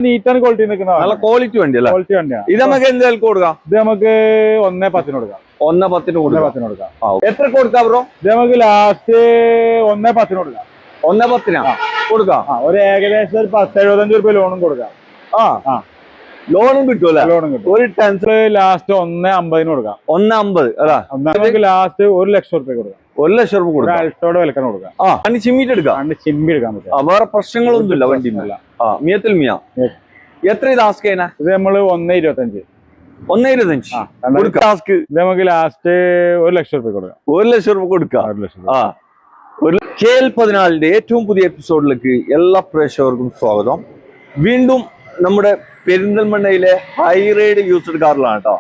Neat and quality നിൽക്കുന്ന നല്ല quality വണ്ടി അല്ലേ? ക്വാളിറ്റി വണ്ടിയാണ്. ഇത് നമുക്ക് എന്തായാലും കൊടുക്കാം? ഇത് നമുക്ക് 1.10 കൊടുക്കാം. 1.10 കൊടുക്കാം. എത്ര കൊടുക്കാം ബ്രോ? ഇത് നമുക്ക് ലാസ്റ്റ് 1.10 കൊടുക്കാം. 1.10 കൊടുക്കാം. ഒരു ഏകദേശം ഒരു 10-75 രൂപ ലോണും കൊടുക്കാം. ലോണും കിട്ടുമല്ലേ? ലോണും കിട്ടും. ഒരു ടെൻസ് ലാസ്റ്റ് 1.50 കൊടുക്കാം. 1.50 അല്ലേ? നമുക്ക് ലാസ്റ്റ് 1 ലക്ഷം രൂപ കൊടുക്കാം. 1 ലക്ഷം രൂപ കൊടുക്കാം. അൾട്ടോടെ വിലക്കാൻ കൊടുക്കാം. ചിമ്മിട്ട് എടുക്കാം. ചിമ്മി എടുക്കാൻ പറ്റും. വേറെ പ്രശ്നങ്ങളൊന്നുമില്ല വണ്ടി. മിയത്തിൽ മിയ എത്ര ഇത് ആസ്ക് ചെയ്യുന്ന? ഇത് നമ്മള് 1.25. 1.25 ഇത് നമുക്ക് ലാസ്റ്റ് 1 ലക്ഷം രൂപ കൊടുക്കാം. 1 ലക്ഷം രൂപ കൊടുക്കാം. KL14 ഏറ്റവും പുതിയ എപ്പിസോഡിലേക്ക് എല്ലാ പ്രേക്ഷകർക്കും സ്വാഗതം. വീണ്ടും നമ്മുടെ പെരിന്തൽമണ്ണയിലെ ഹൈ റൈഡ് യൂസ്ഡ് കാറിലാണ് കേട്ടോ.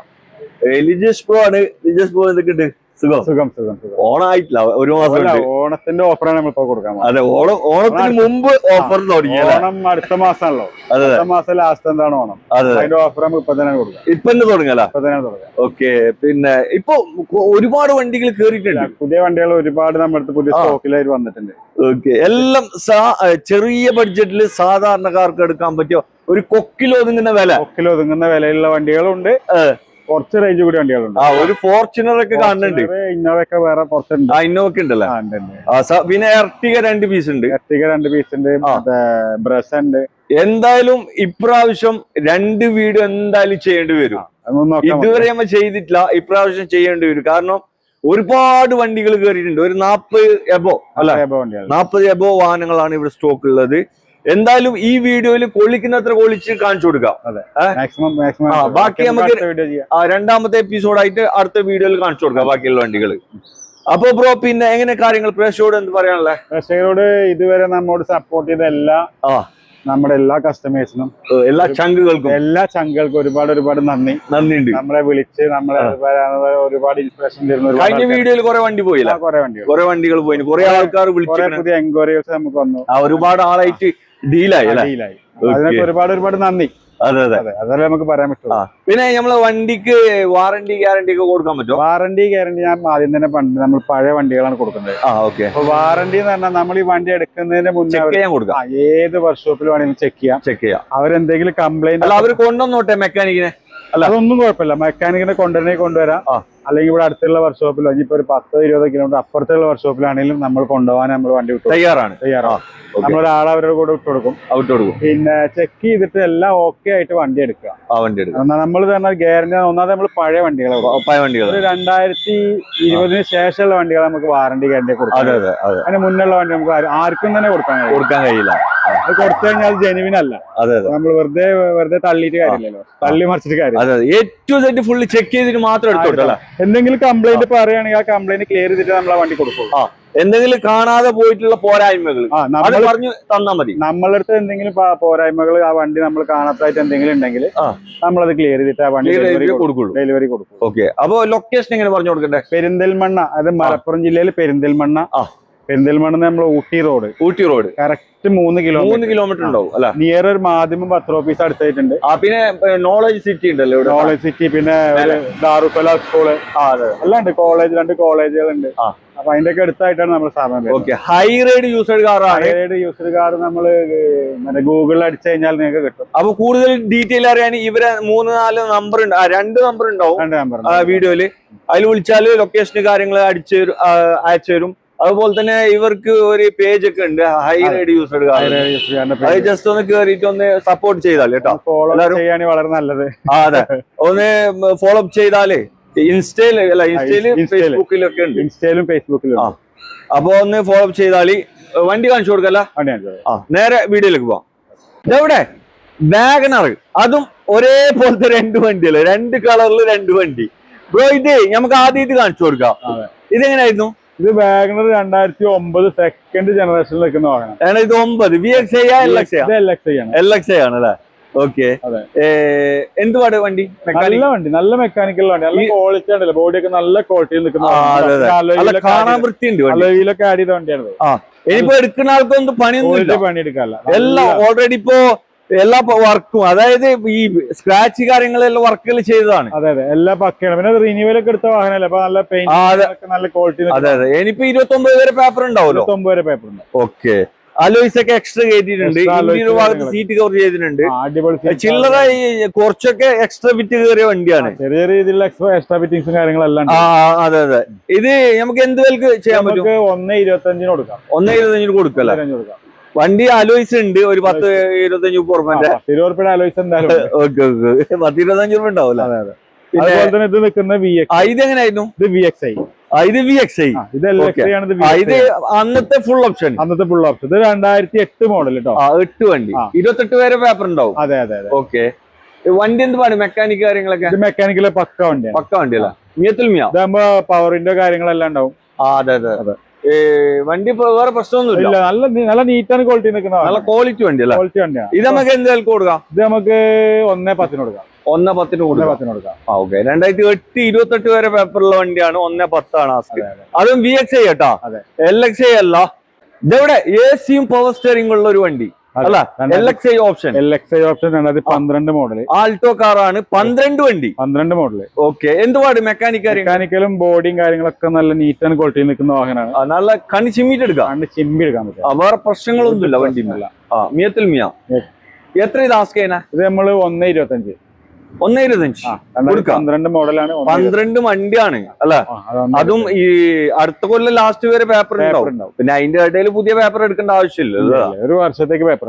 ലിജേഷ് ബ്രോ ആണ്. ലിജേഷ് ബ്രോ എന്തൊക്കെയുണ്ട്? സുഖം. ഓണായിട്ടില്ല, ഒരു മാസം. ഓണത്തിന്റെ ഓഫറാണ് നമ്മളിപ്പോ കൊടുക്കാൻ. അതെ, ഓണത്തിന് മുമ്പ് ഓഫർ തുടങ്ങി. ഓണം അടുത്ത മാസമാണല്ലോ. അടുത്ത മാസം ലാസ്റ്റ് എന്താണ് ഓണം. അതിന്റെ ഓഫർ നമുക്ക് ഇപ്പൊ തന്നെ കൊടുക്കാം. ഇപ്പൊ തുടങ്ങല. ഓക്കെ. പിന്നെ ഇപ്പൊ ഒരുപാട് വണ്ടികൾ കേറിയിട്ടുണ്ട്. പുതിയ വണ്ടികൾ ഒരുപാട് നമ്മുടെ അടുത്ത് പുതിയ സ്റ്റോക്കിലായിട്ട് വന്നിട്ടുണ്ട്. ഓക്കെ. എല്ലാം ചെറിയ ബഡ്ജറ്റിൽ സാധാരണക്കാർക്ക് എടുക്കാൻ പറ്റിയ ഒരു കൊക്കിലൊതുങ്ങുന്ന വിലയുള്ള വണ്ടികളുണ്ട്. കുറച്ച് റേഞ്ച് കൂടി വണ്ടികളുണ്ട്. ഒരു ഫോർച്യൂണർ ഒക്കെ കാണുന്നുണ്ട്. ഇന്നോവ ഒക്കെ വേറെ കുറച്ചുണ്ട്. ഇന്നോവ ഒക്കെ ഉണ്ടല്ലോ. പിന്നെ എർട്ടിക 2 പീസ് ഉണ്ട്. ബ്രസ് ഉണ്ട്. എന്തായാലും ഇപ്രാവശ്യം 2 വീഡിയോ എന്തായാലും ചെയ്യേണ്ടി വരും. ഇതുവരെ നമ്മൾ ചെയ്തിട്ടില്ല. ഇപ്രാവശ്യം ചെയ്യേണ്ടി വരും. കാരണം ഒരുപാട് വണ്ടികൾ കയറിയിട്ടുണ്ട്. ഒരു 40 എബോ അല്ല 40 എബോ വാഹനങ്ങളാണ് ഇവിടെ സ്റ്റോക്ക് ഉള്ളത്. എന്തായാലും ഈ വീഡിയോയിൽ കൊള്ളിക്കുന്നത്ര കൊള്ളിച്ച് കാണിച്ചു കൊടുക്കാം. ബാക്കി നമുക്ക് രണ്ടാമത്തെ എപ്പിസോഡായിട്ട് അടുത്ത വീഡിയോയിൽ കാണിച്ചു കൊടുക്കാം ബാക്കിയുള്ള വണ്ടികൾ. അപ്പൊ ബ്രോ, പിന്നെ എങ്ങനെ കാര്യങ്ങൾ പ്രേക്ഷകരോട് എന്ത് പറയാനുള്ളത്? പ്രേക്ഷകരോട് ഇതുവരെ നമ്മോട് സപ്പോർട്ട് ചെയ്ത നമ്മുടെ എല്ലാ കസ്റ്റമേഴ്സിനും, എല്ലാ ചങ്കുകൾക്കും ഒരുപാട് നന്ദിയുണ്ട്. നമ്മളെ വിളിച്ച് നമ്മളെ ഒരുപാട് ഇൻസ്പിറേഷൻ തരുന്ന. കഴിഞ്ഞ വീഡിയോയിൽ കുറെ വണ്ടി പോയില്ല. കുറെ വണ്ടികൾ പോയി. കുറെ ആൾക്കാർ വിളിച്ചു. പുതിയ എൻക്വയറീസ് നമുക്ക് വന്നു. ഒരുപാട് ആളായിട്ട് ഡീലായി. അതിനൊക്കെ ഒരുപാട് നന്ദി. അതല്ലേ നമുക്ക് പറയാൻ പറ്റും. പിന്നെ നമ്മളെ വണ്ടിക്ക് വാറണ്ടി ഗ്യാരണ്ടി ഒക്കെ കൊടുക്കാൻ പറ്റുമോ? വാറണ്ടി ഗ്യാരണ്ടി ഞാൻ ആദ്യം തന്നെ നമ്മൾ പഴയ വണ്ടികളാണ് കൊടുക്കുന്നത്. അപ്പൊ വാറണ്ടി എന്ന് പറഞ്ഞാൽ നമ്മൾ ഈ വണ്ടി എടുക്കുന്നതിന് മുന്നേ ഏത് വർക്ക്ഷോപ്പിൽ വേണമെങ്കിലും ചെക്ക് ചെയ്യാം. അവരെന്തെങ്കിലും കംപ്ലൈന്റ് അവർ കൊണ്ടുവന്നോട്ടെ മെക്കാനിക്കിനെ. അതൊന്നും കുഴപ്പമില്ല. മെക്കാനിക്കിനെ കൊണ്ടുവരാം. അല്ലെങ്കിൽ ഇവിടെ അടുത്തുള്ള വർക്ക്ഷോപ്പിലോ ഇനിയിപ്പോ ഒരു 10-20 കിലോമീറ്റർ അപ്പുറത്തുള്ള വർക്ക്ഷോപ്പിലാണെങ്കിലും നമ്മൾ കൊണ്ടുപോകാൻ നമ്മൾ വണ്ടി തയ്യാറാണ്. നമ്മളൊരാളെ അവരുടെ കൂടെ വിട്ടുകൊടുക്കും. പിന്നെ ചെക്ക് ചെയ്തിട്ട് എല്ലാം ഓക്കെ ആയിട്ട് വണ്ടി എടുക്കുക. നമ്മൾ തന്നെ ഗ്യാരണ്ടി ഒന്നാമത് നമ്മൾ പഴയ വണ്ടികൾ 2020 ശേഷമുള്ള വണ്ടികൾ നമുക്ക് വാറണ്ടി ഗ്യാരണ്ടി കൊടുക്കാം. അതിന് മുന്നുള്ള വണ്ടി നമുക്ക് ആർക്കും തന്നെ കൊടുക്കാൻ കഴിയില്ല. അത് കൊടുത്തു കഴിഞ്ഞാൽ ജെനുവിൻ അല്ല. നമ്മൾ വെറുതെ തള്ളിയിട്ട് കാര്യമില്ലല്ലോ. തള്ളി മറിച്ചിട്ട് കാര്യം ഫുള്ള് ചെക്ക് ചെയ്തിട്ട് മാത്രം എടുത്തോട്ടല്ല. എന്തെങ്കിലും കംപ്ലൈന്റ് പറയുകയാണെങ്കിൽ ആ കംപ്ലൈന്റ് ക്ലിയർ ചെയ്തിട്ട് നമ്മൾ വണ്ടി കൊടുക്കും. എന്തെങ്കിലും കാണാതെ പോയിട്ടുള്ള പോരായ്മകൾ പറഞ്ഞു തന്നാൽ മതി. നമ്മളുടെ അടുത്ത് എന്തെങ്കിലും പോരായ്മകൾ ആ വണ്ടി നമ്മൾ കാണാത്തായിട്ട് എന്തെങ്കിലും ഉണ്ടെങ്കിൽ നമ്മളത് ക്ലിയർ ചെയ്തിട്ട് ആ വണ്ടി ഡെലിവറി കൊടുക്കും. ഓക്കെ. അപ്പൊ ലൊക്കേഷൻ എങ്ങനെ പറഞ്ഞു കൊടുക്കണ്ടേ? പെരിന്തൽമണ്ണ, അത് മലപ്പുറം ജില്ലയിൽ പെരിന്തൽമണ്ണ നമ്മൾ ഊട്ടി റോഡ് കറക്റ്റ് 3 കിലോമീറ്റർ ഉണ്ടാവും അല്ല? നിയർ ഒരു മാധ്യമം 10 ഓഫീസ് അടുത്തായിട്ടുണ്ട്. പിന്നെ നോളജ് സിറ്റി ഉണ്ടല്ലോ. നോളജ് സിറ്റി, പിന്നെ ദാറുൽ സ്കൂള് എല്ലാം ഉണ്ട്. 2 കോളേജുകളുണ്ട്. അപ്പൊ അതിന്റെ ഒക്കെ അടുത്തായിട്ടാണ് നമ്മുടെ സ്ഥാപനം. ഹൈ റൈഡ് യൂസ്ഡ് കാറാണ്. ഹൈ റൈഡ് യൂസ്ഡ് കാർ നമ്മള് ഗൂഗിളിൽ അടിച്ചു കഴിഞ്ഞാൽ നിങ്ങൾക്ക് കിട്ടും. അപ്പൊ കൂടുതൽ ഡീറ്റെയിൽ അറിയാൻ ഇവരെ 3-4 നമ്പർ ഉണ്ട്. 2 നമ്പർ ഉണ്ടാവും വീഡിയോയില്. അതിൽ വിളിച്ചാല് ലൊക്കേഷന് കാര്യങ്ങൾ അയച്ചു തരും. അതുപോലെ തന്നെ ഇവർക്ക് ഒരു പേജ് ഒക്കെ ഉണ്ട്, ഹൈ റൈഡ് യൂസ്ഡ് കാർ. അത് ജസ്റ്റ് ഒന്ന് കേറിയിട്ട് ഒന്ന് സപ്പോർട്ട് ചെയ്താൽ കേട്ടോ. വളരെ നല്ലത്. അതെ, ഒന്ന് ഫോളോ അപ്പ് ചെയ്താലേ ഇൻസ്റ്റയിലും ഫേസ്ബുക്കിലൊക്കെ ഉണ്ട്. ഇൻസ്റ്റയിലും ഫേസ്ബുക്കിലും. അപ്പൊ ഒന്ന് ഫോളോ അപ്പ് ചെയ്താൽ വണ്ടി കാണിച്ചു കൊടുക്കല്ല. നേരെ വീഡിയോയിലേക്ക് പോവാം. ഇതെവിടെ വാഗണർ, അതും ഒരേപോലത്തെ 2 വണ്ടിയല്ലേ, 2 കളറിൽ 2 വണ്ടി. ബ്രോ, ഇത് നമുക്ക് ആദ്യം ഇത് കാണിച്ചു കൊടുക്കാം. ഇതെങ്ങനെയായിരുന്നു? ഇത് വാഗണർ 2009 സെക്കൻഡ് ജനറേഷനിൽ നിൽക്കുന്ന വാഹനം. 2009 VXi LXi ആണല്ലേ? ഓക്കെ. എന്തുപാട് വണ്ടി? നല്ല മെക്കാനിക്കൽ വണ്ടി, നല്ല ക്വാളിറ്റി ഉണ്ടല്ലോ. ബോഡിയൊക്കെ നല്ല ക്വാളിറ്റിയിൽ നിൽക്കുന്ന, കാണാൻ വൃത്തിയുണ്ട്. അലോയിലൊക്കെ ആഡ് ചെയ്ത വണ്ടിയാണ്. ഇനിയിപ്പോ എടുക്കുന്ന ആൾക്കൊന്നും പണി എടുക്കാല്ല. എല്ലാം ഓൾറെഡി ഇപ്പോ എല്ലാ വർക്കും, അതായത് ഈ സ്ക്രാച്ച് കാര്യങ്ങളെല്ലാം വർക്കുകൾ ചെയ്തതാണ്. അതെ, എല്ലാ പക്കയാണ്. പിന്നെ റിന്യൂവൽ ഒക്കെ എടുത്ത വാഹനമല്ലേ, അപ്പൊ നല്ല പെയിന്റ്, നല്ല ക്വാളിറ്റി. അതെ. ഇനിയിപ്പോ 29 വരെ പേപ്പർ ഉണ്ടാവുമല്ലോ. 29 വരെ പേപ്പർ ഉണ്ട്. ഓക്കെ. അലോയ്സ് ഒക്കെ എക്സ്ട്രാ കയറ്റിയിട്ടുണ്ട്, ഇന്റീരിയർ ഭാഗത്ത് സീറ്റ് കവർ ചെയ്തിട്ടുണ്ട്, ചില്ലറ കുറച്ചൊക്കെ എക്സ്ട്രാ ഫിറ്റ് കയറിയ വണ്ടിയാണ്. ചെറിയ രീതിയിലുള്ള എക്സ്ട്രാ ഫിറ്റിംഗ്സും കാര്യങ്ങളെല്ലാം. അതെ അതെ. ഇത് നമുക്ക് എന്ത് വിലക്ക് ചെയ്യാൻ പറ്റും? 1.25 കൊടുക്കാം. 1.25 കൊടുക്കല്ലേ? വണ്ടി അലോയ്സ് ഉണ്ട്, ഒരു 10-25 ഉറുപ്പിന്റെ അലോയ്സ് എന്തായാലും. ഓക്കെ ഓക്കെ, 10-25 രൂപ ഉണ്ടാവും. അതുപോലെ തന്നെ ഇത് നിൽക്കുന്ന ഇതെങ്ങനെയായിരുന്നു? ഇത് VXi. ഇത് VXi. ഇത് LXi ആണ്. ഇത് അന്നത്തെ ഫുൾ ഓപ്ഷൻ. ഇത് 2008 മോഡൽ കേട്ടോ. 8 വണ്ടി, 28 വരെ പേപ്പർ ഉണ്ടാവും. അതെ അതെ അതെ. ഓക്കെ. വണ്ടി എന്ത് പാട്? മെക്കാനിക് കാര്യങ്ങളൊക്കെ? മെക്കാനിക്കല് പക്ക വണ്ടിയാണ്. പക്ക വണ്ടിയല്ല? മിയത്തുൽ മിയ ഇതാകുമ്പോ പവറിന്റെ കാര്യങ്ങളെല്ലാം ഉണ്ടാവും. അതെ അതെ അതെ. വണ്ടി വേറെ പ്രശ്നമൊന്നുമില്ല, നല്ല നീറ്റ് ആൻഡ് ക്വാളിറ്റി നിൽക്കുന്ന നല്ല ക്വാളിറ്റി വണ്ടിയല്ല? ക്വാളിറ്റി വണ്ടിയാണ്. ഇത് നമുക്ക് എന്ത് വിലക്ക് കൊടുക്കാം? ഇത് നമുക്ക് 1.10 കൊടുക്കാം. 1.10 കൊടുക്കാം. ഓക്കെ. 2008 28 വരെ പേപ്പറുള്ള വണ്ടിയാണ്. 1.10 ആസ്ക്. അതും VXi കേട്ടോ, LXi അല്ല. ഇതെവിടെ AC പവർ സ്റ്റിയറിംഗ് ഉള്ള ഒരു വണ്ടി അല്ല? LXi option. 2012 മോഡല് ആൾട്ടോ കാറാണ്. 12 വണ്ടി, 12 മോഡല്. ഓക്കെ. എന്തുപാട്? മെക്കാനിക്കലും ബോഡിയും കാര്യങ്ങളൊക്കെ നല്ല നീറ്റ് ആൻഡ് ക്വാളിറ്റി നിൽക്കുന്ന വാഹനമാണ്. നല്ല കണ്ണി ചിമ്മിട്ട് എടുക്കാം. ചിമ്മി എടുക്കാൻ പറ്റും. വേറെ പ്രശ്നങ്ങളൊന്നുമില്ല വണ്ടി. മിയത്തുൽ മിയ. എത്ര ഇത് ആസ്ക് ചെയ്യുന്ന? ഇത് നമ്മള് 1.25. 1.25 12 മോഡലാണ്. 12 വണ്ടിയാണ് അല്ല? അതും ഈ അടുത്ത കൊല്ലം ലാസ്റ്റ് വരെ പേപ്പർ ഉണ്ടാവും. പിന്നെ അതിന്റെ ഇടയിൽ പുതിയ പേപ്പർ എടുക്കേണ്ട ആവശ്യമില്ല. ഒരു വർഷത്തേക്ക് പേപ്പർ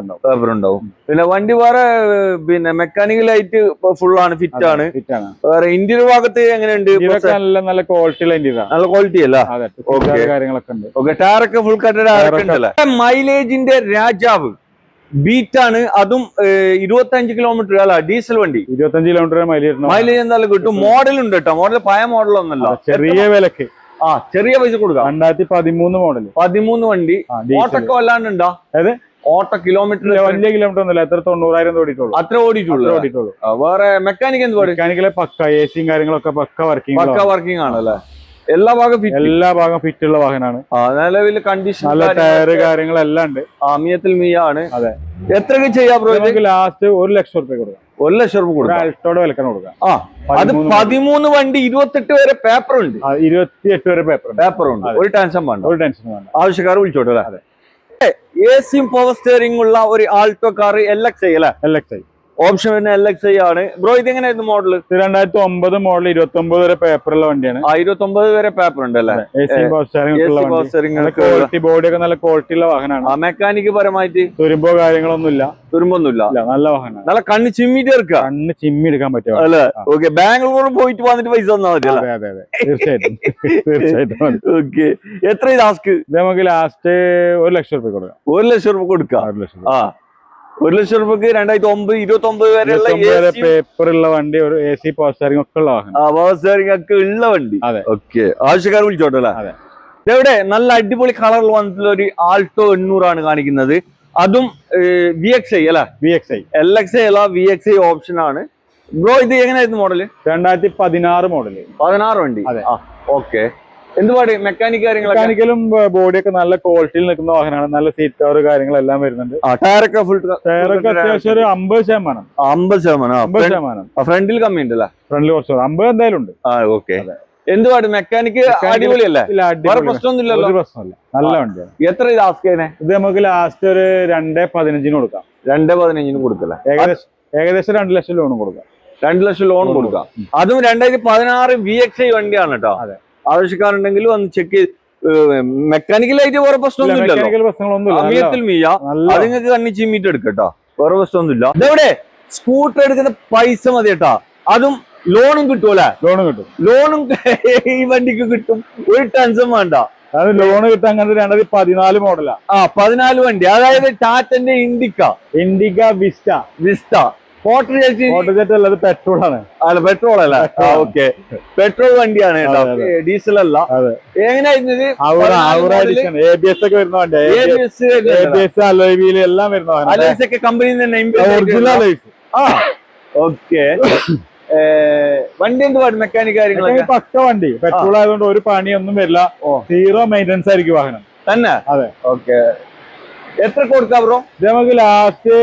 ഉണ്ടാവും. പിന്നെ വണ്ടി വേറെ പിന്നെ മെക്കാനിക്കലായിട്ട് ഫുൾ ആണ്, ഫിറ്റ് ആണ്. വേറെ ഇന്റീരിയർ ഭാഗത്ത് എങ്ങനെയുണ്ട്? നല്ല ക്വാളിറ്റി. നല്ല ക്വാളിറ്റി അല്ല? കാര്യങ്ങളൊക്കെ ഉണ്ട്. ഓക്കെ. ടയറൊക്കെ ഫുൾ കട്ടഡ്. മൈലേജിന്റെ രാജാവ് ബീറ്റാണ്. അതും 25 കിലോമീറ്റർ അല്ല? ഡീസൽ വണ്ടി. 25 കിലോമീറ്റർ മൈലേജ് എന്തായാലും കിട്ടും. മോഡൽ ഉണ്ട് കേട്ടോ. മോഡൽ പഴയ മോഡലൊന്നല്ല, ചെറിയ വിലക്ക്. ചെറിയ പൈസ കൊടുക്കാം. 2013 മോഡൽ. 13 വണ്ടി. ഓട്ടൊക്കെ വല്ലാണ്ടുണ്ടോ? അതെ. ഓട്ടോ കിലോമീറ്റർ വലിയ കിലോമീറ്റർ ഒന്നുമില്ല. എത്ര 90,000 ഓടിയിട്ടുള്ളൂ. അത്ര ഓടിയിട്ടുള്ളൂ. വേറെ മെക്കാനിക് എന്ത്? മെക്കാനിക്കലെ പക്ക AC കാര്യങ്ങളൊക്കെ പക്ക വർക്കിംഗ് ആണല്ലേ? എല്ലാ ഭാഗം ഫിറ്റ് ഉള്ള വാഹനമാണ്. നിലവിൽ കണ്ടീഷൻ, നല്ല ടയർ കാര്യങ്ങളെല്ലാം ഉണ്ട്. മിയത്തുൽ മിയ ആണ്. അതെ. എത്രയൊക്കെ ചെയ്യാം ബ്രോ? ലാസ്റ്റ് 1 ലക്ഷം രൂപ കൊടുക്കാം. 1 ലക്ഷം രൂപ കൊടുക്കാം. അൾട്ടോടെ വിലക്കാണ് കൊടുക്കാം. അത് 13 വണ്ടി, 28 വരെ പേപ്പർ ഉണ്ട്. 28 വരെ പേപ്പർ ഉണ്ട്. ഒരു ടെൻഷൻ വേണ്ട. ആവശ്യക്കാർ വിളിച്ചോട്ടെ അല്ലേ? AC പവർ സ്റ്റിയറിംഗ് ഉള്ള ഒരു ആൾട്ടോ കാർ LXi അല്ലേ? LXi ഓപ്ഷൻ വരുന്ന LXi ആണ്. ബ്രോ ഇത് എങ്ങനെയായിരുന്നു മോഡൽ? 2009 മോഡൽ, 29 വരെ പേപ്പറുള്ള വണ്ടിയാണ്. 29 വരെ പേപ്പർ ഉണ്ട് അല്ലേ? ബോഡി ഒക്കെ നല്ല ക്വാളിറ്റി ഉള്ള വാഹനമാണ്. മെക്കാനിക് പരമായിട്ട് കാര്യങ്ങളൊന്നുമില്ല. നല്ല വാഹനം. നല്ല കണ്ണ് ചിമ്മിട്ട് എടുക്കാം. കണ്ണ് ചിമ്മി എടുക്കാൻ പറ്റും അല്ലേ? ഓക്കെ. ബാംഗ്ലൂർ പോയിട്ട് വന്നിട്ട് പൈസ തന്നാൽ മതി. അതെ തീർച്ചയായിട്ടും. ഓക്കെ. എത്ര ലാസ്റ്റ്? നമുക്ക് ലാസ്റ്റ് 1 ലക്ഷം രൂപ കൊടുക്കാം. 1 ലക്ഷം രൂപ കൊടുക്കാം. 1 ലക്ഷം രൂപക്ക് 2009 29 വരെയുള്ള പേപ്പർ ഉള്ള വണ്ടി, ഒരു AC പവർ സ്റ്റിയറിംഗ് ഒക്കെ ഉള്ള വാഹനം. പവർ സ്റ്റിയറിംഗ് ഒക്കെ ഉള്ള വണ്ടി. അതെ. ഓക്കെ. ആവശ്യക്കാർ വിളിച്ചോട്ടല്ലേ? അതെ. ഇതെവിടെ? നല്ല അടിപൊളി കളറിൽ വന്നിട്ടുള്ള ഒരു ആൾട്ടോ 800 ആണ് കാണിക്കുന്നത്. അതും VXi അല്ല? VXi. LXi അല്ല, VXi ഓപ്ഷൻ ആണ്. ബ്രോ ഇത് എങ്ങനെയായിരുന്നു മോഡല്? 2016 മോഡല്. 16 വണ്ടി. ഓക്കെ. എന്തുപാട്? മെക്കാനിക്കലും ബോഡിയൊക്കെ നല്ല ക്വാളിറ്റിയിൽ നിൽക്കുന്ന വാഹനമാണ്. നല്ല സീറ്റ് കവർ കാര്യങ്ങളെല്ലാം വരുന്നുണ്ട്. ടയറൊക്കെ അത്യാവശ്യം ഒരു 50%. 50%. ഫ്രണ്ടിൽ കമ്മി ഉണ്ടല്ലേ? ഫ്രണ്ടിൽ കുറച്ച് 50 എന്തായാലും ഉണ്ട്. ഓക്കെ. എന്തുപാട്? മെക്കാനിക്ക് അടിപൊളിയല്ലേ? പ്രശ്നമൊന്നുമില്ലല്ലോ? പ്രശ്നമില്ല. നല്ല വണ്ടിയാണ്. എത്ര ഇത് ആസ്ക് ചെയ്യുന്നേ? ഇത് നമുക്ക് ലാസ്റ്റ് ഒരു 2.15 കൊടുക്കാം. 2.15 കൊടുക്കല്ലേ? ഏകദേശം 2 ലക്ഷം ലോൺ കൊടുക്കാം. 2 ലക്ഷം ലോൺ കൊടുക്കാം. അതും 2016 VXi വണ്ടിയാണ് കേട്ടോ. ആവശ്യക്കാരുണ്ടെങ്കിൽ വന്ന് ചെക്ക് ചെയ്ത്. മെക്കാനിക്കലായിട്ട് വേറെ പ്രശ്നമൊന്നുമില്ലല്ലോ? മിയത്തുൽ മിയ. അത് നിങ്ങൾക്ക് കണ്ണി ചിമ്മിട്ട് എടുക്കട്ടോ. വേറെ പ്രശ്നമൊന്നുമില്ല. ഇതെവിടെ? സ്കൂട്ടർ എടുക്കുന്ന പൈസ മതി കേട്ടോ. അതും ലോണും കിട്ടുമല്ലേ? ലോണും ഈ വണ്ടിക്ക് കിട്ടും. ഒരു ടെൻഷൻ വേണ്ട. അത് ലോൺ കിട്ടാൻ 2014 മോഡലാ. 14 വണ്ടി. അതായത് ടാറ്റന്റെ ഇൻഡിക്ക വിസ്റ്റ. മോട്ടോർ അല്ല, പെട്രോൾ ആണ്. അല്ല, പെട്രോൾ അല്ല. ഓക്കെ. പെട്രോൾ വണ്ടിയാണ് കേട്ടോ, ഡീസൽ അല്ല. എങ്ങനെയായിരുന്നു? ABS ഒക്കെ വരുന്ന വണ്ടി. ABS അലോയ് വീൽ എല്ലാം വരുന്ന അലോയ്സ് ഒക്കെ കമ്പനിയിൽ തന്നെ. ഓക്കെ. വണ്ടി എന്തുപാട്? മെക്കാനിക് കാര്യങ്ങളൊക്കെ പക്ക വണ്ടി. പെട്രോൾ ആയതുകൊണ്ട് ഒരു പണിയൊന്നും വരില്ല. 0 മെയിൻ്റെനൻസ് ആയിരിക്കും വാഹനം തന്നെ. അതെ. ഓക്കെ. എത്ര കൊടുക്കാം ബ്രോ? നമുക്ക് ലാസ്റ്റ്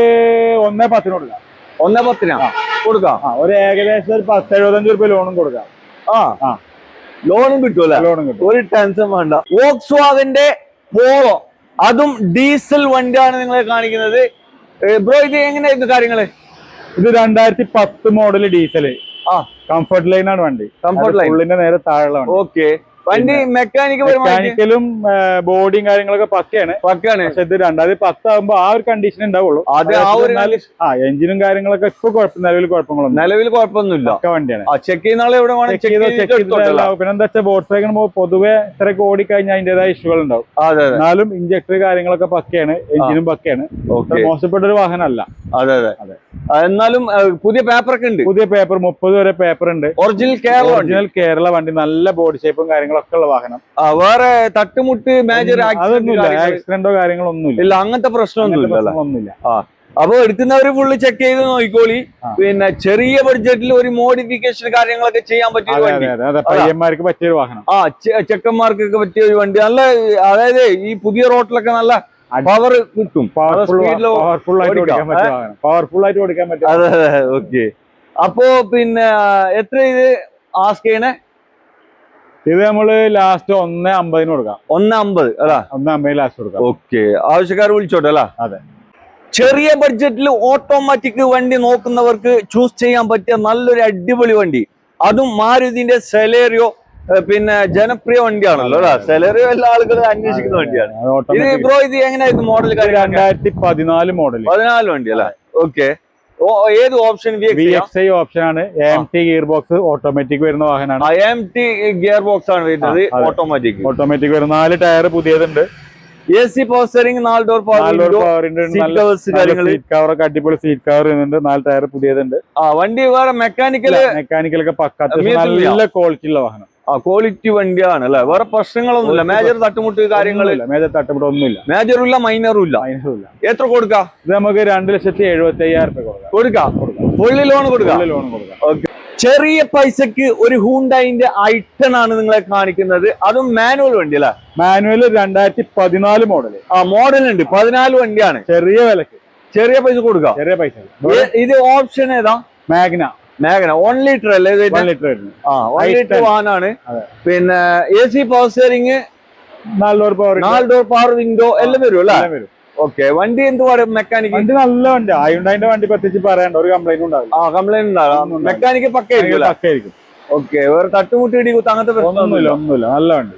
1.10 കൊടുക്കാം. 1.10 കൊടുക്കാം. ഒരു ഏകദേശം ഒരു 10-75 രൂപ ലോണും കൊടുക്കാം. ലോണും കിട്ടുമല്ലേ? ലോണും കിട്ടും. ഒരു ടെൻഷൻ വേണ്ട. വോക്സ്വാഗന്റെ പോളോ അതും ഡീസൽ വണ്ടിയാണ് നിങ്ങളെ കാണിക്കുന്നത്. ബ്രോ ഇത് എങ്ങനെയായിരുന്നു കാര്യങ്ങള്? ഇത് 2010 മോഡൽ ഡീസല്. കംഫർട്ട് ലൈൻ ആണ് വണ്ടി. കംഫർട്ട് ലൈൻ ഉള്ളിന്റെ നേരെ താഴെ. ഓക്കെ. വണ്ടി മെക്കാനിക്കലും ബോഡിയും കാര്യങ്ങളൊക്കെ പക്കയാണ്. പക്ഷെ ഇത് 2010 ആകുമ്പോ ആ ഒരു കണ്ടീഷൻ ഉണ്ടാവുള്ളൂ. എഞ്ചിനും കാര്യങ്ങളൊക്കെ ഇപ്പൊ നിലവിൽ കുഴപ്പമൊന്നുമില്ല. വണ്ടിയാണ് ചെക്ക് ചെയ്യുന്ന. പിന്നെന്താ വെച്ചാൽ വോൾക്സ്വാഗൺ പൊതുവെ ഇത്രയൊക്കെ ഓടിക്കഴിഞ്ഞാൽ അതിന്റേതായ ഇഷ്യൂകൾ ഉണ്ടാവും. എന്നാലും ഇഞ്ചക്ടർ കാര്യങ്ങളൊക്കെ പക്കയാണ്, എഞ്ചിനും പക്കയാണ്. മോശപ്പെട്ട ഒരു വാഹനമല്ല. അതെ അതെ അതെ. എന്നാലും പുതിയ പേപ്പർ ഒക്കെ ഉണ്ട്. പുതിയ പേപ്പർ 30 വരെ പേപ്പർ ഉണ്ട്. ഒറിജിനൽ കേരള വണ്ടി, നല്ല ബോഡി ഷേപ്പും കാര്യങ്ങളൊക്കെ ഉള്ള വാഹനം. വേറെ തട്ടുമുട്ട് മേജർ ആക്സിഡന്റോ കാര്യങ്ങളോ ഒന്നുമില്ല. അങ്ങനത്തെ പ്രശ്നമൊന്നുമില്ല. അപ്പൊ എടുക്കുന്നവര് ഫുള്ള് ചെക്ക് ചെയ്ത് നോക്കിക്കോളി. പിന്നെ ചെറിയ ബഡ്ജറ്റിൽ ഒരു മോഡിഫിക്കേഷൻ കാര്യങ്ങളൊക്കെ ചെയ്യാൻ പറ്റിയ പയ്യന്മാർക്ക് പറ്റിയ വാഹനം. ചെക്കന്മാർക്കൊക്കെ പറ്റിയ ഒരു വണ്ടി. നല്ല, അതായത് ഈ പുതിയ റോട്ടിലൊക്കെ നല്ല പവർ കിട്ടും. പവർഫുൾ ആയിട്ട് ഓടിക്കാൻ പറ്റും. അതെ. ഓക്കെ. അപ്പോ പിന്നെ എത്ര ഇത് ആസ്ക് ചെയ്യണേ? ഇത് നമ്മള് ലാസ്റ്റ് 1.50 കൊടുക്കാം. 1.50 അല്ല, 1.50 ലാസ്റ്റ് കൊടുക്കാം. ഓക്കെ. ആവശ്യക്കാർ വിളിച്ചോട്ടെ അല്ല? അതെ. ചെറിയ ബഡ്ജറ്റിൽ ഓട്ടോമാറ്റിക് വണ്ടി നോക്കുന്നവർക്ക് ചൂസ് ചെയ്യാൻ പറ്റിയ നല്ലൊരു അടിപൊളി വണ്ടി. അതും മാരുതിന്റെ സെലേറിയോ. പിന്നെ ജനപ്രിയ വണ്ടിയാണല്ലോ അല്ലെ? സെലേറിയോ എല്ലാ ആളുകളും അന്വേഷിക്കുന്ന വണ്ടിയാണ്. ഇത് ബ്രോ ഇത് എങ്ങനെയായിരുന്നു മോഡൽ? 2014 മോഡൽ. 14 വണ്ടി അല്ലേ? ഓക്കെ. ഏത് ഓപ്ഷൻ? VXI ഓപ്ഷൻ ആണ്. AMT ഗിയർ ബോക്സ് ഓട്ടോമാറ്റിക് വരുന്ന വാഹനമാണ്. AMT ഗിയർ ബോക്സ് ആണ് വരുന്നത്. ഓട്ടോമാറ്റിക് വരുന്ന 4 ടയർ പുതിയതുണ്ട്. AC പവർ സ്റ്റിയറിംഗ്, 4 ഡോർ കവറൊക്കെ അടിപൊളി സീറ്റ് കവർ വരുന്നുണ്ട്. 4 ടയർ പുതിയതുണ്ട്. വണ്ടി വേറെ മെക്കാനിക്കലൊക്കെ പക്ക, നല്ല ക്വാളിറ്റി ഉള്ള വാഹനം. ക്വാളിറ്റി വണ്ടിയാണ് അല്ലെ? വേറെ പ്രശ്നങ്ങളൊന്നുമില്ല. മേജർ തട്ടുമുട്ട് കാര്യങ്ങളില്ല. മേജറും ഇല്ല, മൈനറും ഇല്ല. എത്ര കൊടുക്കാം? ഇത് നമുക്ക് 2,75,000 കൊടുക്കാം. ഫുള്ളി ലോൺ കൊടുക്കാം. ഓക്കെ. ചെറിയ പൈസക്ക് ഒരു ഹൂണ്ടായിന്റെ ഐട്ടൺ ആണ് നിങ്ങളെ കാണിക്കുന്നത്. അതും മാനുവൽ വണ്ടി അല്ലെ? Manual 2014 model. മോഡൽ ഉണ്ട്. 14 വണ്ടിയാണ്. ചെറിയ വിലക്ക്, ചെറിയ പൈസ കൊടുക്കാം. ചെറിയ പൈസ. ഇത് ഓപ്ഷൻ ഏതാ? മാഗ്ന 1 ലിറ്റർ അല്ലേ? 1 ലിറ്റർ വാഹനമാണ്. പിന്നെ AC power steering, 4 door power window എല്ലാം വരും അല്ലേ? ഓക്കെ. വണ്ടി എന്തുവാണ്? മെക്കാനിക് വണ്ടി നല്ല വണ്ടി. ഹ്യുണ്ടായിന്റെ വണ്ടി പ്രത്യേകിച്ച് പറയണ്ട, ഒരു കംപ്ലൈന്റ് ഉണ്ടാവില്ല. കംപ്ലൈന്റ് ഉണ്ടാവില്ല. മെക്കാനിക് പക്കയായിരിക്കും. ഓക്കെ. വേറെ തട്ടുമുട്ടി ഇടികുത്ത് അങ്ങനത്തെ ഒന്നുമില്ല. നല്ല വണ്ടി.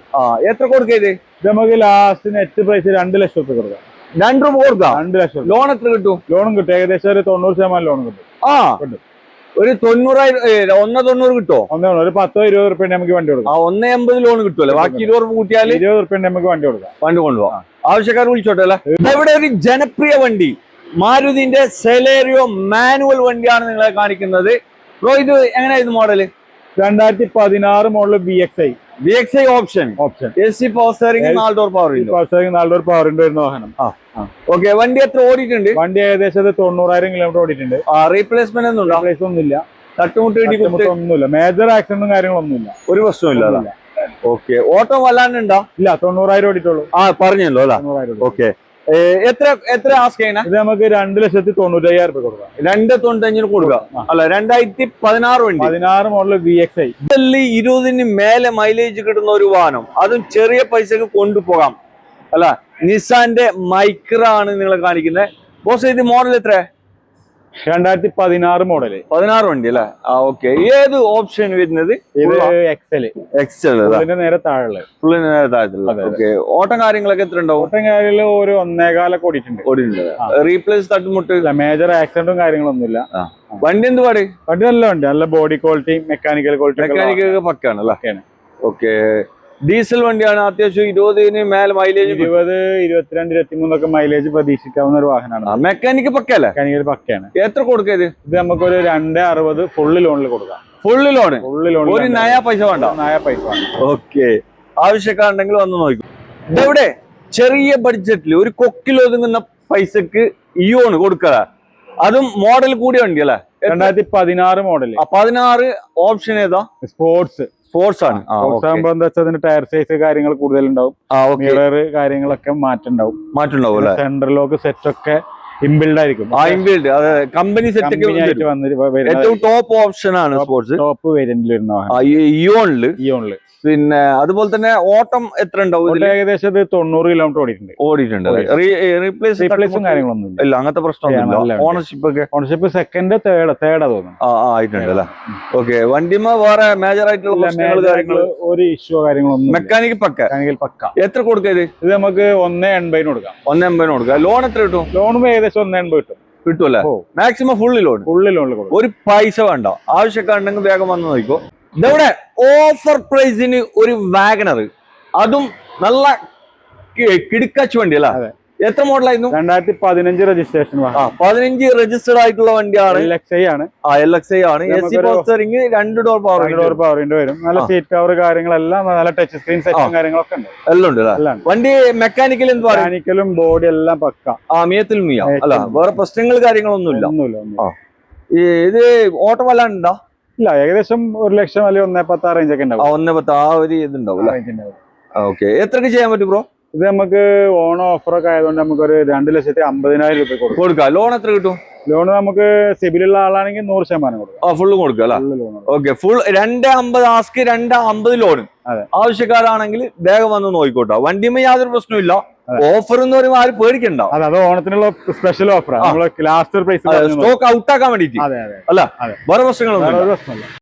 എത്ര കൊടുക്കുക ഇത്? നമുക്ക് ലാസ്റ്റ് നെറ്റ് പ്രൈസ് 2 ലക്ഷം രൂപ കൊടുക്കാം. 2 രൂപ കൊടുക്കാം. 2 ലക്ഷം. ലോൺ എത്ര കിട്ടും? ലോണും കിട്ടും. ഏകദേശം ഒരു 90% ലോൺ കിട്ടും. ഒരു 90,000, 1.90 കിട്ടോ? ഒരു 10-20 റുപ്യ നമുക്ക് വണ്ടി കൊടുക്കാം. 1.80 ലോൺ കിട്ടുമല്ലോ. ബാക്കി 20 രൂപ കൂട്ടിയാൽ 20 റുപ്യ നമുക്ക് വണ്ടി കൊടുക്കാം. വണ്ടി കൊണ്ടുപോകാം. ആവശ്യക്കാർ വിളിച്ചോട്ടെ അല്ലെ? ഇവിടെ ഒരു ജനപ്രിയ വണ്ടി, മാരുതിന്റെ സെലേറിയോ മാനുവൽ വണ്ടിയാണ് നിങ്ങളെ കാണിക്കുന്നത്. ബ്രോ ഇത് എങ്ങനെയായിരുന്നു model? 2016 model VXI option. AC power steering, 4 door power window വരുന്ന വാഹനം. ഓക്കെ. വണ്ടി എത്ര ഓടിയിട്ടുണ്ട്? വണ്ടി ഏകദേശം 90,000 കിലോമീറ്റർ ഓടിയിട്ടുണ്ട്. റീപ്ലേസ്മെന്റ് ഒന്നുമില്ല. തട്ടുമുട്ട് ഒന്നുമില്ല. മേജർ ആക്സിഡന്റും കാര്യങ്ങളൊന്നുമില്ല. ഒരു പ്രശ്നമില്ല. ഓക്കെ. ഓട്ടോ വല്ലാണ്ടുണ്ടോ? ഇല്ല, 90,000 ഓടിയിട്ടുള്ളൂ. പറഞ്ഞല്ലോ അല്ലെ? ഓക്കെ. എത്ര ആസ്ക് ചെയ്യണേ? ഇത് നമുക്ക് 2,95,000 കൊടുക്കാം. 2.95 കൊടുക്കാം അല്ല? 2016 വണ്ടി, 16 മോഡൽ VXI. 20 മേലെ മൈലേജ് കിട്ടുന്ന ഒരു വാഹനം. അതും ചെറിയ പൈസക്ക് കൊണ്ടുപോകാം അല്ല? നിസാന്റെ മൈക്ര ആണ് നിങ്ങളെ കാണിക്കുന്നത്. ബോസ് ഇത് മോഡൽ എത്ര? 2016 മോഡല്. 16 വണ്ടി അല്ലേ? ഓക്കെ. ഏത് ഓപ്ഷൻ വരുന്നത്? ഇത് എക്സൽ നേരെ താഴെ. ഓക്കെ. ഓട്ടം കാര്യങ്ങളൊക്കെ എത്ര ഉണ്ടാവും? ഓട്ടം കാര്യങ്ങൾ ഒരു 1.25 ഓടിയിട്ടുണ്ട്. റീപ്ലേസ് തട്ടുമുട്ട് മേജർ ആക്സിഡന്റും കാര്യങ്ങളൊന്നുമില്ല. വണ്ടി എന്ത് പാട്? വണ്ടി നല്ല വണ്ടി. നല്ല ബോഡി ക്വാളിറ്റി, മെക്കാനിക്കൽ ഒക്കെ പക്കാണ് അല്ലേ? ഓക്കെ. ഡീസൽ വണ്ടിയാണ്. അത്യാവശ്യം 20 മേലെ മൈലേജ്, 20, 22, 23 ഒക്കെ മൈലേജ് പ്രതീക്ഷിക്കാവുന്ന ഒരു വാഹനമാണ്. മെക്കാനിക് പക്കല്ലേ? മെക്കാനിക്കൽ പക്കയാണ്. എത്ര കൊടുക്കത്? ഇത് നമുക്കൊരു 2.60 ഫുള്ള് ലോണിൽ കൊടുക്കാം. Full loan? ഒരു നയ പൈസ വേണ്ട. ഓക്കെ. ആവശ്യക്കാരുണ്ടെങ്കിൽ വന്ന് നോക്കും. ഇതെവിടെ ചെറിയ ബഡ്ജറ്റിൽ ഒരു കൊക്കിൽ ഒതുങ്ങുന്ന പൈസക്ക് ഇയോണ് കൊടുക്കുക. അതും മോഡൽ കൂടിയ വണ്ടി അല്ലേ? 2016 മോഡൽ. 16 ഓപ്ഷൻ ഏതാ? സ്പോർട്സ് ആണ്. എന്താ വെച്ചാൽ ടയർ സൈസ് കാര്യങ്ങൾ കൂടുതലുണ്ടാവും. മിറർ കാര്യങ്ങളൊക്കെ മാറ്റുണ്ടാവും. സെൻട്രൽ ലോക്ക് സെറ്റ് ഒക്കെ ഇൻബിൽഡ് ആയിരിക്കും. ഇൻബിൽഡ്, അതെ, കമ്പനി സെറ്റ് ഒക്കെ ഏറ്റവും ടോപ്പ് ഓപ്ഷൻ ആണ് സ്പോർട്സ്. ടോപ്പ് വേരിയന്റിൽ വരുന്ന ഇയോണില്. പിന്നെ അതുപോലെ തന്നെ ഓട്ടം എത്ര ഉണ്ടാവും? ഏകദേശം 90 കിലോമീറ്റർ ഓടിയിട്ടുണ്ട്. റീപ്ലേസും കാര്യങ്ങളൊന്നും ഇല്ല, അങ്ങനത്തെ പ്രശ്നമൊന്നുമില്ല. ഓണർഷിപ്പ് സെക്കൻഡ് തേർഡ് തോന്നുന്നു ആയിട്ടുണ്ട് അല്ലേ? ഓക്കെ. വണ്ടിമ വേറെ മേജർ ആയിട്ടുള്ള ഒരു ഇഷ്യൂ കാര്യങ്ങളൊന്നും. മെക്കാനിക് പക്ക. എത്ര കൊടുക്കരുത്? ഇത് നമുക്ക് 1.80 കൊടുക്കാം. 1.80 കൊടുക്കാം. ലോൺ എത്ര കിട്ടും? ലോണും ഏകദേശം 1.80 കിട്ടുമല്ലേ? മാക്സിമം ഫുള്ള് ലോൺ ഒരു പൈസ വേണ്ട. ആവശ്യക്കാരുണ്ടെങ്കിൽ വേഗം വന്ന് നോക്കിക്കോ. ഇതവിടെ ഓഫർ പ്രൈസിന് ഒരു വാഗണർ, അതും നല്ല കിടുക്കാച്ച് വണ്ടി അല്ല? എത്ര മോഡലായിരുന്നു? 2015 രജിസ്ട്രേഷൻ. 15 രജിസ്റ്റേർഡ് ആയിട്ടുള്ള വണ്ടിയാണ്. LXI ആണ്. LXI ആണ്. AC പോസ്റ്ററിംഗ്, 2 ഡോർ പവർ വിൻഡോ വരും. നല്ല സീറ്റ് കവർ കാര്യങ്ങളെല്ലാം, നല്ല ടച്ച് സ്ക്രീൻ സെറ്റും കാര്യങ്ങളൊക്കെ ഉണ്ട്. എല്ലാം ഉണ്ട്. വണ്ടി മെക്കാനിക്കൽ എന്ത് പറയും? മെക്കാനിക്കലും ബോഡി എല്ലാം പക്ക. മിയത്തിൽ മിയ അല്ല, വേറെ പ്രശ്നങ്ങൾ കാര്യങ്ങളൊന്നുമില്ല. ഇത് ഓട്ടം വല്ലാണ്ടുണ്ടോ? ഇല്ല, ഏകദേശം 1 ലക്ഷം അല്ലെങ്കിൽ 1.10 റേഞ്ച് ഒക്കെ ഉണ്ടാവും. 1.10 ആ ഒരു ഇതുണ്ടാവും. ഓക്കെ. എത്രക്ക് ചെയ്യാൻ പറ്റും ബ്രോ? ഇത് നമുക്ക് ഓൺ ഓഫറൊക്കെ ആയതുകൊണ്ട് നമുക്ക് ഒരു 2,50,000 രൂപ കൊടുക്കാം. ലോൺ എത്ര കിട്ടും? ലോൺ നമുക്ക് സിബിലുള്ള ആളാണെങ്കിൽ 100% കൊടുക്കാം. ഫുള്ള് കൊടുക്കാം അല്ലേ? ഓക്കെ. Full 2.50 ask, 2.50 loan. ആവശ്യക്കാരാണെങ്കിൽ വേഗം വന്ന് നോക്കിക്കോട്ടോ. വണ്ടിയുമ്പോൾ യാതൊരു പ്രശ്നമില്ല. ഓഫർ എന്ന് പറയുമ്പോൾ ആരും പേടിക്കണ്ട. അത് ഓണത്തിനുള്ള special offer, last price stock out ആക്കാൻ വേണ്ടിട്ട് അല്ല, വേറെ പ്രശ്നങ്ങളൊന്നും.